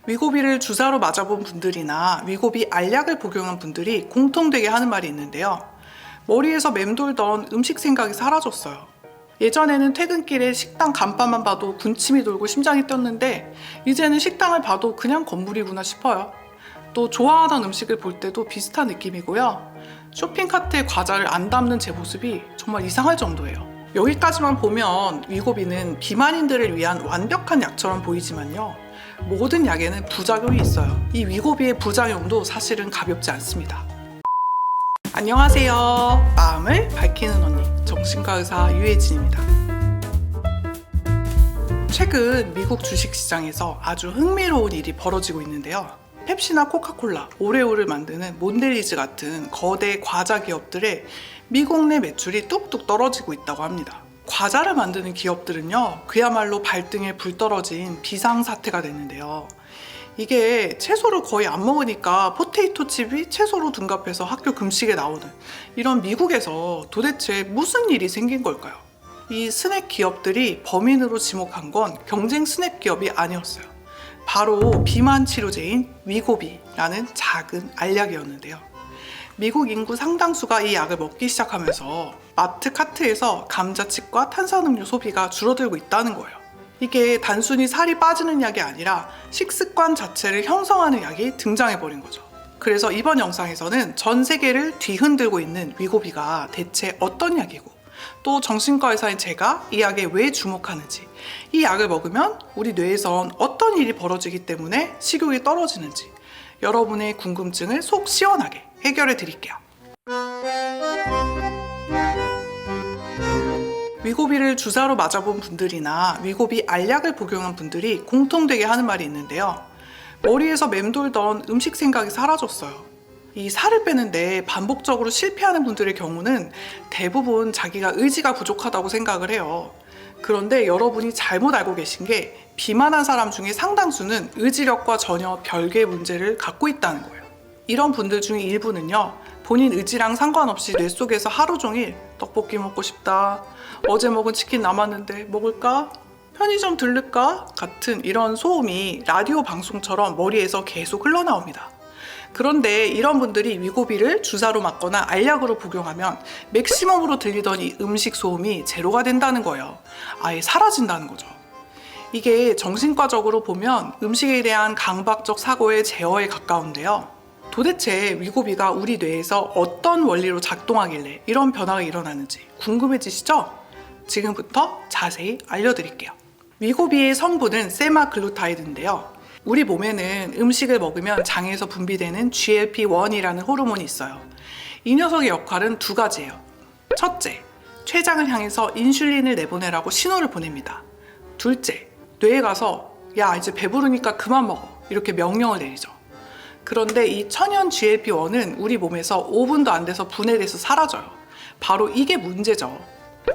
위고비를 주사로 맞아본 분들이나 위고비 알약을 복용한 분들이 공통되게 하는 말이 있는데요. 머리에서 맴돌던 음식 생각이 사라졌어요. 예전에는 퇴근길에 식당 간판만 봐도 군침이 돌고 심장이 뛰었는데 이제는 식당을 봐도 그냥 건물이구나 싶어요. 또 좋아하던 음식을 볼 때도 비슷한 느낌이고요. 쇼핑카트에 과자를 안 담는 제 모습이 정말 이상할 정도예요. 여기까지만 보면 위고비는 비만인들을 위한 완벽한 약처럼 보이지만요. 모든 약에는 부작용이 있어요. 이 위고비의 부작용도 사실은 가볍지 않습니다. 안녕하세요. 마음을 밝히는 언니, 정신과 의사 유혜진입니다. 최근 미국 주식시장에서 아주 흥미로운 일이 벌어지고 있는데요. 펩시나 코카콜라, 오레오를 만드는 몬델리즈 같은 거대 과자 기업들의 미국 내 매출이 뚝뚝 떨어지고 있다고 합니다. 과자를 만드는 기업들은요, 그야말로 발등에 불 떨어진 비상사태가 됐는데요. 이게 채소를 거의 안 먹으니까 포테이토 칩이 채소로 둔갑해서 학교 급식에 나오는 이런 미국에서 도대체 무슨 일이 생긴 걸까요? 이 스낵 기업들이 범인으로 지목한 건 경쟁 스낵 기업이 아니었어요. 바로 비만 치료제인 위고비라는 작은 알약이었는데요. 미국 인구 상당수가 이 약을 먹기 시작하면서 마트 카트에서 감자칩과 탄산음료 소비가 줄어들고 있다는 거예요. 이게 단순히 살이 빠지는 약이 아니라 식습관 자체를 형성하는 약이 등장해버린 거죠. 그래서 이번 영상에서는 전 세계를 뒤흔들고 있는 위고비가 대체 어떤 약이고, 또 정신과 의사인 제가 이 약에 왜 주목하는지, 이 약을 먹으면 우리 뇌에선 어떤 일이 벌어지기 때문에 식욕이 떨어지는지 여러분의 궁금증을 속 시원하게 해결해 드릴게요. 위고비를 주사로 맞아본 분들이나 위고비 알약을 복용한 분들이 공통되게 하는 말이 있는데요. 머리에서 맴돌던 음식 생각이 사라졌어요. 이 살을 빼는데 반복적으로 실패하는 분들의 경우는 대부분 자기가 의지가 부족하다고 생각을 해요. 그런데 여러분이 잘못 알고 계신 게 비만한 사람 중에 상당수는 의지력과 전혀 별개의 문제를 갖고 있다는 거예요. 이런 분들 중에 일부는요, 본인 의지랑 상관없이 뇌 속에서 하루 종일 떡볶이 먹고 싶다, 어제 먹은 치킨 남았는데 먹을까? 편의점 들를까? 같은 이런 소음이 라디오 방송처럼 머리에서 계속 흘러나옵니다. 그런데 이런 분들이 위고비를 주사로 맞거나 알약으로 복용하면 맥시멈으로 들리던 이 음식 소음이 제로가 된다는 거예요. 아예 사라진다는 거죠. 이게 정신과적으로 보면 음식에 대한 강박적 사고의 제어에 가까운데요. 도대체 위고비가 우리 뇌에서 어떤 원리로 작동하길래 이런 변화가 일어나는지 궁금해지시죠? 지금부터 자세히 알려드릴게요. 위고비의 성분은 세마글루타이드인데요. 우리 몸에는 음식을 먹으면 장에서 분비되는 GLP-1이라는 호르몬이 있어요. 이 녀석의 역할은 두 가지예요. 첫째, 췌장을 향해서 인슐린을 내보내라고 신호를 보냅니다. 둘째, 뇌에 가서 야 이제 배부르니까 그만 먹어 이렇게 명령을 내리죠. 그런데 이 천연 GLP-1은 우리 몸에서 5분도 안 돼서 분해돼서 사라져요. 바로 이게 문제죠.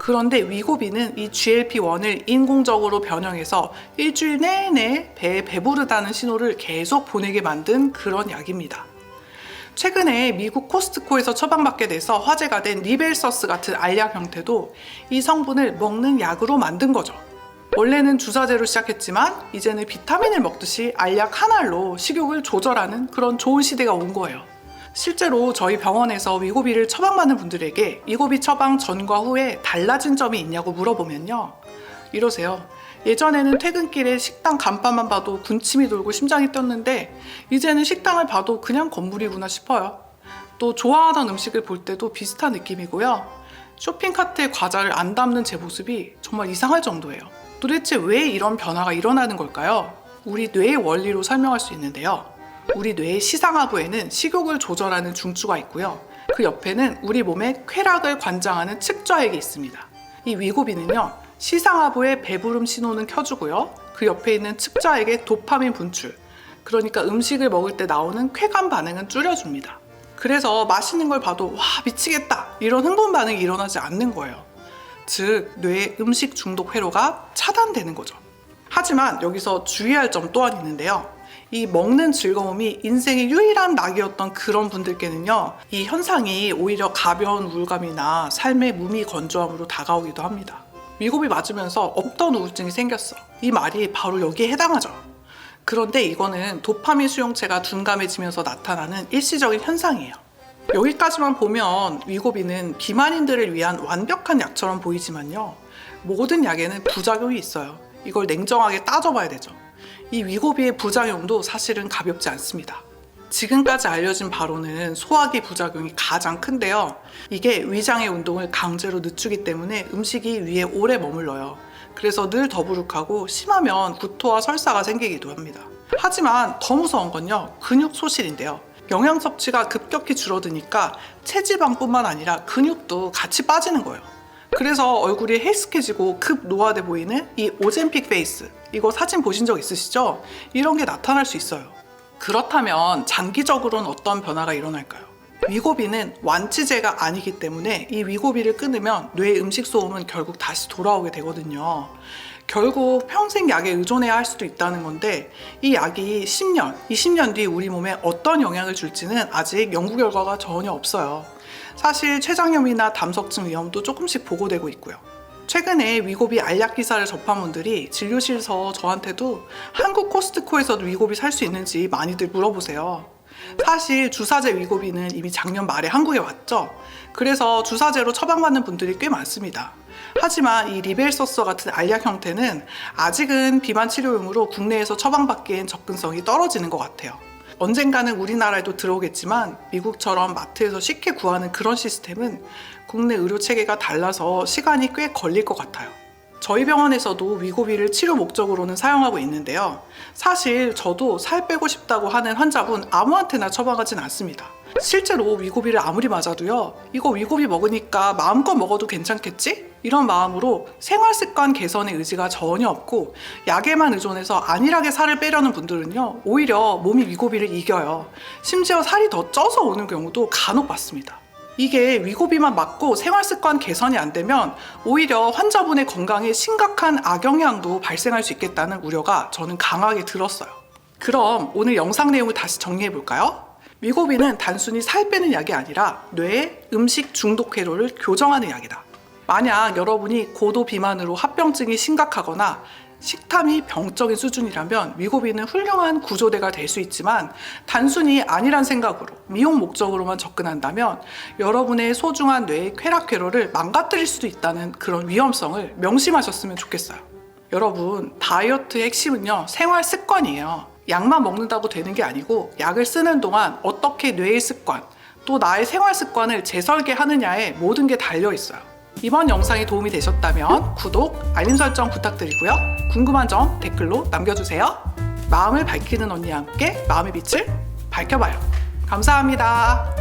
그런데 위고비는 이 GLP-1을 인공적으로 변형해서 일주일 내내 배에 배부르다는 신호를 계속 보내게 만든 그런 약입니다. 최근에 미국 코스트코에서 처방받게 돼서 화제가 된 리벨서스 같은 알약 형태도 이 성분을 먹는 약으로 만든 거죠. 원래는 주사제로 시작했지만 이제는 비타민을 먹듯이 알약 한 알로 식욕을 조절하는 그런 좋은 시대가 온 거예요. 실제로 저희 병원에서 위고비를 처방받는 분들에게 위고비 처방 전과 후에 달라진 점이 있냐고 물어보면요, 이러세요. 예전에는 퇴근길에 식당 간판만 봐도 군침이 돌고 심장이 뛰었는데 이제는 식당을 봐도 그냥 건물이구나 싶어요. 또 좋아하던 음식을 볼 때도 비슷한 느낌이고요. 쇼핑카트에 과자를 안 담는 제 모습이 정말 이상할 정도예요. 도대체 왜 이런 변화가 일어나는 걸까요? 우리 뇌의 원리로 설명할 수 있는데요. 우리 뇌의 시상하부에는 식욕을 조절하는 중추가 있고요. 그 옆에는 우리 몸의 쾌락을 관장하는 측좌액이 있습니다. 이 위고비는요, 시상하부의 배부름 신호는 켜주고요. 그 옆에 있는 측좌액의 도파민 분출, 그러니까 음식을 먹을 때 나오는 쾌감 반응은 줄여줍니다. 그래서 맛있는 걸 봐도 와 미치겠다 이런 흥분 반응이 일어나지 않는 거예요. 즉 뇌의 음식 중독 회로가 차단되는 거죠. 하지만 여기서 주의할 점 또한 있는데요. 이 먹는 즐거움이 인생의 유일한 낙이었던 그런 분들께는요, 이 현상이 오히려 가벼운 우울감이나 삶의 무미건조함으로 다가오기도 합니다. 위고비 맞으면서 없던 우울증이 생겼어. 이 말이 바로 여기에 해당하죠. 그런데 이거는 도파민 수용체가 둔감해지면서 나타나는 일시적인 현상이에요. 여기까지만 보면 위고비는 비만인들을 위한 완벽한 약처럼 보이지만요. 모든 약에는 부작용이 있어요. 이걸 냉정하게 따져봐야 되죠. 이 위고비의 부작용도 사실은 가볍지 않습니다. 지금까지 알려진 바로는 소화기 부작용이 가장 큰데요. 이게 위장의 운동을 강제로 늦추기 때문에 음식이 위에 오래 머물러요. 그래서 늘 더부룩하고 심하면 구토와 설사가 생기기도 합니다. 하지만 더 무서운 건요, 근육 소실인데요. 영양 섭취가 급격히 줄어드니까 체지방뿐만 아니라 근육도 같이 빠지는 거예요. 그래서 얼굴이 헬스케지고 급 노화돼 보이는 이 오젬픽 페이스, 이거 사진 보신 적 있으시죠? 이런 게 나타날 수 있어요. 그렇다면 장기적으로는 어떤 변화가 일어날까요? 위고비는 완치제가 아니기 때문에 이 위고비를 끊으면 뇌 음식 소음은 결국 다시 돌아오게 되거든요. 결국 평생 약에 의존해야 할 수도 있다는 건데, 이 약이 10년, 20년 뒤 우리 몸에 어떤 영향을 줄지는 아직 연구 결과가 전혀 없어요. 사실 췌장염이나 담석증 위험도 조금씩 보고되고 있고요. 최근에 위고비 알약 기사를 접한 분들이 진료실에서 저한테도 한국 코스트코에서도 위고비 살 수 있는지 많이들 물어보세요. 사실 주사제 위고비는 이미 작년 말에 한국에 왔죠. 그래서 주사제로 처방받는 분들이 꽤 많습니다. 하지만 이 리벨서스 같은 알약 형태는 아직은 비만 치료용으로 국내에서 처방받기엔 접근성이 떨어지는 것 같아요. 언젠가는 우리나라에도 들어오겠지만 미국처럼 마트에서 쉽게 구하는 그런 시스템은 국내 의료 체계가 달라서 시간이 꽤 걸릴 것 같아요. 저희 병원에서도 위고비를 치료 목적으로는 사용하고 있는데요. 사실 저도 살 빼고 싶다고 하는 환자분 아무한테나 처방하진 않습니다. 실제로 위고비를 아무리 맞아도요, 이거 위고비 먹으니까 마음껏 먹어도 괜찮겠지? 이런 마음으로 생활습관 개선의 의지가 전혀 없고 약에만 의존해서 안일하게 살을 빼려는 분들은요, 오히려 몸이 위고비를 이겨요. 심지어 살이 더 쪄서 오는 경우도 간혹 봤습니다. 이게 위고비만 맞고 생활습관 개선이 안 되면 오히려 환자분의 건강에 심각한 악영향도 발생할 수 있겠다는 우려가 저는 강하게 들었어요. 그럼 오늘 영상 내용을 다시 정리해 볼까요? 위고비는 단순히 살 빼는 약이 아니라 뇌의 음식 중독 회로를 교정하는 약이다. 만약 여러분이 고도 비만으로 합병증이 심각하거나 식탐이 병적인 수준이라면 위고비는 훌륭한 구조대가 될 수 있지만, 단순히 안일한 생각으로 미용 목적으로만 접근한다면 여러분의 소중한 뇌의 쾌락 회로를 망가뜨릴 수도 있다는 그런 위험성을 명심하셨으면 좋겠어요. 여러분, 다이어트의 핵심은요, 생활 습관이에요. 약만 먹는다고 되는 게 아니고 약을 쓰는 동안 어떻게 뇌의 습관, 또 나의 생활 습관을 재설계하느냐에 모든 게 달려 있어요. 이번 영상이 도움이 되셨다면 구독, 알림 설정 부탁드리고요. 궁금한 점 댓글로 남겨주세요. 마음을 밝히는 언니와 함께 마음의 빛을 밝혀봐요. 감사합니다.